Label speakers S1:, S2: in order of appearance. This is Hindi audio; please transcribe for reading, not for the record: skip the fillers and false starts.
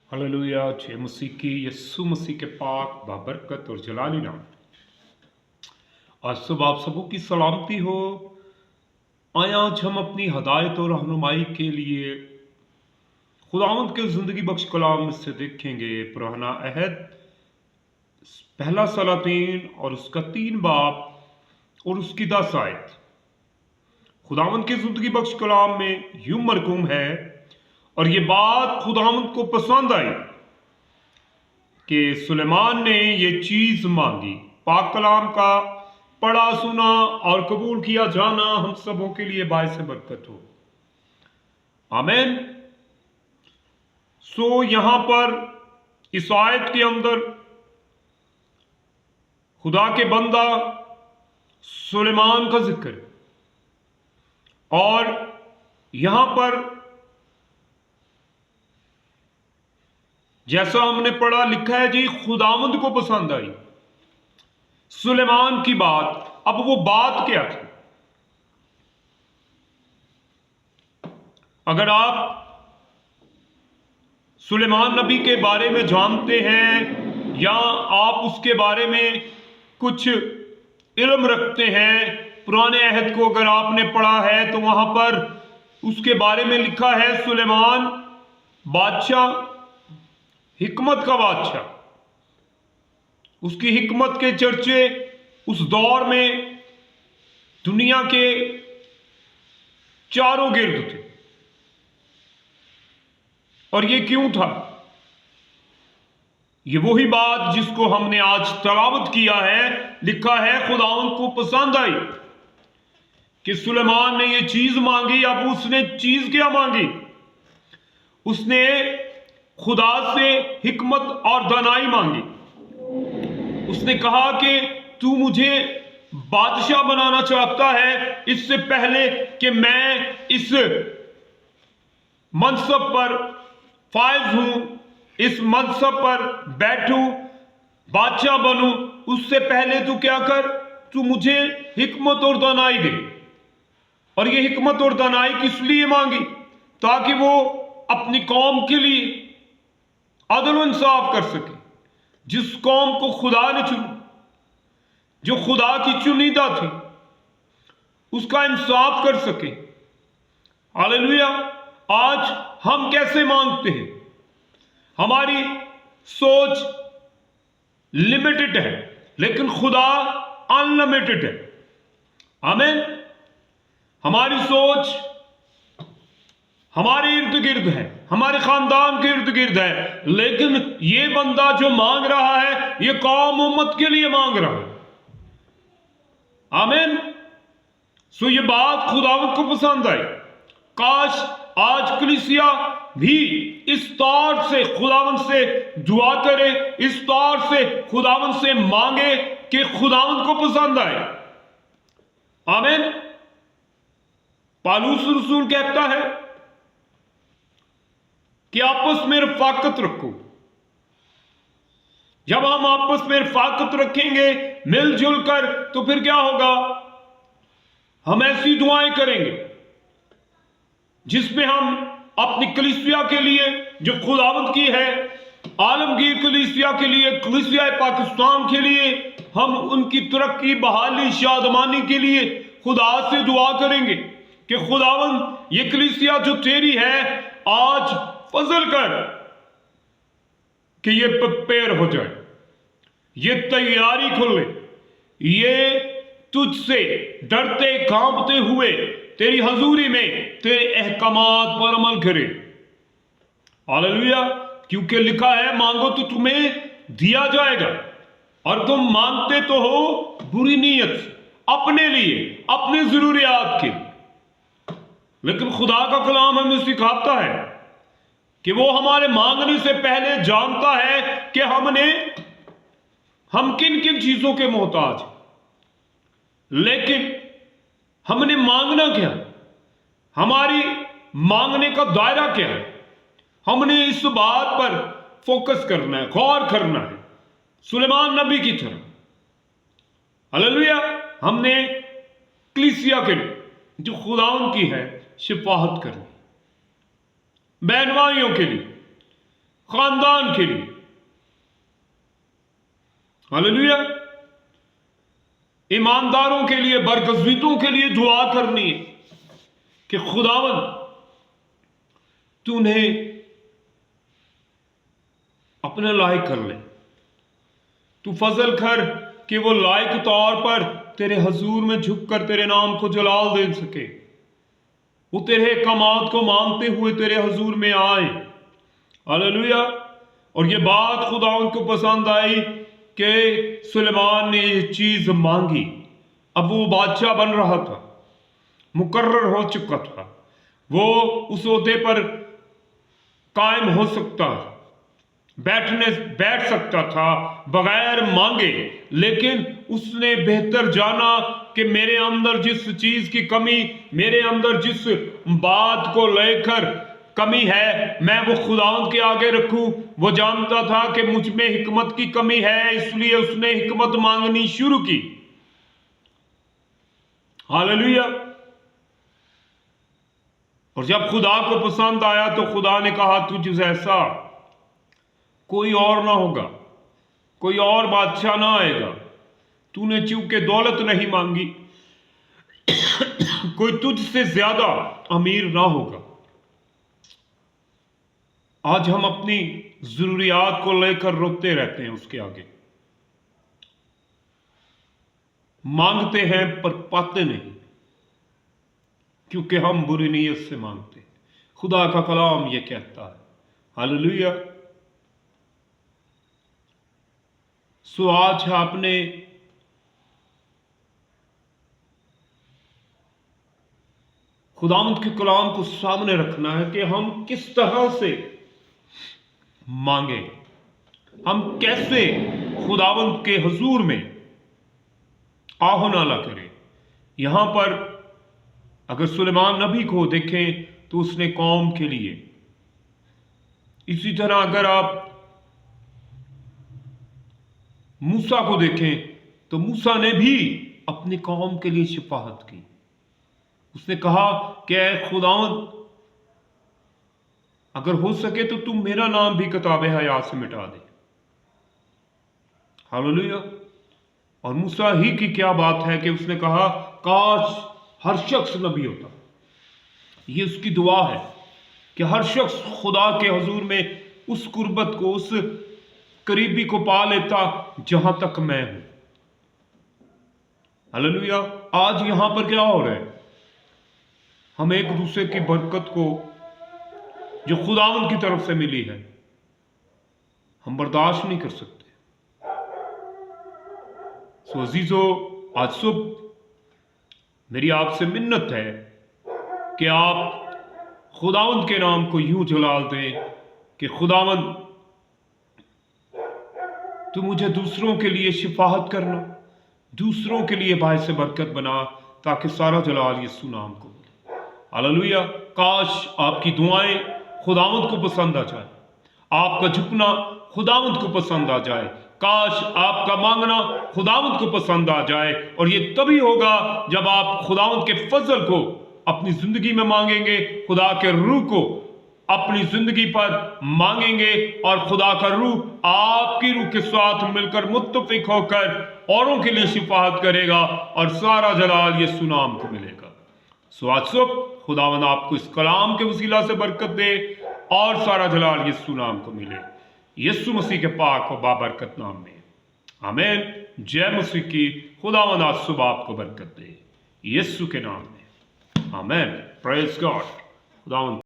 S1: हालेलुया। जय मसीह की, यीशु मसीह के पाक बाबरकत और जलाली नाम। आज सुबह आप सबों की सलामती हो। आज हम अपनी हदायत और रहनुमाई के लिए खुदावंद के ज़िंदगी बख्श कलाम में से देखेंगे। पुराना अहद पहला सलातीन और उसका 3 बाब और उसकी 10 आयत। खुदावंद के ज़िंदगी बख्श कलाम में यूं मरकूम है, और ये बात खुदावंद को पसंद आई कि सुलेमान ने ये चीज मांगी। पाक कलाम का पढ़ा सुना और कबूल किया जाना हम सबों के लिए बायस बरकत हो। आमीन। सो यहां पर इस आयत के अंदर खुदा के बंदा सुलेमान का जिक्र, और यहां पर जैसा हमने पढ़ा लिखा है जी, खुदावंद को पसंद आई सुलेमान की बात। अब वो बात क्या थी? अगर आप सुलेमान नबी के बारे में जानते हैं या आप उसके बारे में कुछ इल्म रखते हैं, पुराने अहद को अगर आपने पढ़ा है तो वहां पर उसके बारे में लिखा है सुलेमान बादशाह, हिकमत का बादशाह। उसकी हिकमत के चर्चे उस दौर में दुनिया के चारों गिर्द थे। और ये क्यों था? ये वही बात जिसको हमने आज तलावत किया है। लिखा है खुदावंद को पसंद आई कि सुलेमान ने ये चीज मांगी। अब उसने चीज क्या मांगी? उसने खुदा से हिकमत और दानाई मांगी। उसने कहा कि तू मुझे बादशाह बनाना चाहता है, इससे पहले कि मैं इस मनसब पर फायज हूं, इस मनसब पर बैठूं, बादशाह बनूं, उससे पहले तू क्या कर, तू मुझे हिकमत और दानाई दे। और ये हिकमत और दानाई किस लिए मांगी? ताकि वो अपनी कौम के लिए अदल इंसाफ कर सके। जिस कौम को खुदा ने चुना, जो खुदा की चुनीदा थी, उसका इंसाफ कर सके। हालेलुया। आज हम कैसे मांगते हैं? हमारी सोच लिमिटेड है, लेकिन खुदा अनलिमिटेड है। आमीन। हमारी सोच हमारे इर्द गिर्द है, हमारे खानदान के इर्द गिर्द है, लेकिन ये बंदा जो मांग रहा है, ये कौम उम्मत के लिए मांग रहा है। आमीन। सो ये बात खुदावंद को पसंद आई। काश आज कलीसिया भी इस तौर से खुदावंद से दुआ करे, इस तौर से खुदावंद से मांगे कि खुदावंद को पसंद आए। आमीन। पालूस रसूल कहता है कि आपस में रफाकत रखो। जब हम आपस में रफाकत रखेंगे मिलजुल कर, तो फिर क्या होगा? हम ऐसी दुआएं करेंगे जिसमें हम अपनी कलीसिया के लिए जो खुदावंद की है, आलमगीर कलीसिया के लिए, कलीसिया पाकिस्तान के लिए, हम उनकी तरक्की, बहाली, शादमानी के लिए खुदा से दुआ करेंगे कि खुदावंद ये कलीसिया जो तेरी है, आज फजल कर कि ये प्रिपेयर हो जाए, ये तैयारी खुले, ये तुझसे डरते कांपते हुए तेरी हजूरी में तेरे अहकामात पर अमल करे। हालेलुया। क्योंकि लिखा है मांगो तो तुम्हें दिया जाएगा, और तुम मांगते तो हो बुरी नीयत से, अपने लिए, अपने जरूरियात के लिए। लेकिन खुदा का कलाम हमें सिखाता है कि वो हमारे मांगने से पहले जानता है कि हम किन किन चीजों के मोहताज हैं। लेकिन हमने मांगना क्या? हमारी मांगने का दायरा क्या है? हमने इस बात पर फोकस करना है, गौर करना है, सुलेमान नबी की तरह। हालेलुया। हमने कलीसिया के लिए जो खुदावंद की है शिफाहत करनी, बहनवाइयों के लिए खानदान के लिए। हालेलुया। ईमानदारों के लिए, बरगज़ीदों के लिए दुआ करनी है कि खुदावन तू उन्हें अपने लायक कर ले, तू फजल कर कि वो लायक तौर पर तेरे हजूर में झुककर तेरे नाम को जलाल दे सके, वो तेरे अहकामात को मानते हुए तेरे हजूर में आए। हालेलुया। और ये बात खुदा उनको पसंद आई कि सुलेमान ने ये चीज मांगी। अब वो बादशाह बन रहा था, मुकर्रर हो चुका था, वो उस ओहदे पर कायम हो सकता, बैठ सकता था बगैर मांगे, लेकिन उसने बेहतर जाना कि मेरे अंदर जिस चीज की कमी, मेरे अंदर जिस बात को लेकर कमी है, मैं वो खुदावंद के आगे रखूं। वो जानता था कि मुझ में हिकमत की कमी है, इसलिए उसने हिकमत मांगनी शुरू की। हालेलुया। और जब खुदा को पसंद आया तो खुदा ने कहा तुझ जैसा कोई और ना होगा, कोई और बादशाह ना आएगा। तूने चूंकि दौलत नहीं मांगी, कोई तुझसे ज्यादा अमीर ना होगा। आज हम अपनी जरूरियात को लेकर रोते रहते हैं, उसके आगे मांगते हैं पर पाते नहीं, क्योंकि हम बुरी नीयत से मांगते हैं। खुदा का कलाम यह कहता है। हालेलुया। सो आज आपने खुदावंद के कलाम को सामने रखना है कि हम किस तरह से मांगे, हम कैसे खुदावंद के हुजूर में आहो नाला करें। यहां पर अगर सुलेमान नबी को देखें तो उसने कौम के लिए, इसी तरह अगर आप मूसा को देखें तो मूसा ने भी अपनी कौम के लिए शफाअत की। उसने कहा कि ऐ खुदावंद, अगर हो सके तो तुम मेरा नाम भी किताबे हयात से मिटा दे। हालेलुया। और मूसा ही की क्या बात है कि उसने कहा काश हर शख्स नबी होता। ये उसकी दुआ है कि हर शख्स खुदा के हुजूर में उस कुर्बत को, उस करीबी को पा लेता जहां तक मैं हूं। हालेलुया। आज यहां पर क्या हो रहा है? हम एक दूसरे की बरकत को जो खुदावंद की तरफ से मिली है, हम बर्दाश्त नहीं कर सकते। सो अजीजो, आज सुबह मेरी आपसे मिन्नत है कि आप खुदावंद के नाम को यूं जलाल दें कि खुदावंद तू मुझे दूसरों के लिए शिफाअत करना, दूसरों के लिए बायस बरकत बना, ताकि सारा जलाल यीशु नाम को मिले। हालेलुया। काश आपकी दुआएं खुदावंद को पसंद आ जाए, आपका झुकना खुदावंद को पसंद आ जाए, काश आपका मांगना खुदावंद को पसंद आ जाए। और ये तभी होगा जब आप खुदावंद के फजल को अपनी जिंदगी में मांगेंगे, खुदा के रूह को अपनी जिंदगी पर मांगेंगे, और खुदा का रूह आपकी रूह के साथ मिलकर मुत्तफिक होकर औरों के लिए शिफाअत करेगा और सारा जलाल यीशु नाम को मिलेगा। सो आज सुबह खुदावंद आपको इस कलाम के वसीला से बरकत दे और सारा जलाल यीशु नाम को मिले, यीशु मसीह के पाक और बाबरकत नाम में। आमीन। जय मसीह की। खुदावंद आज सुबह आपको बरकत दे यीशु के नाम में। आमीन। Praise God. खुदावंद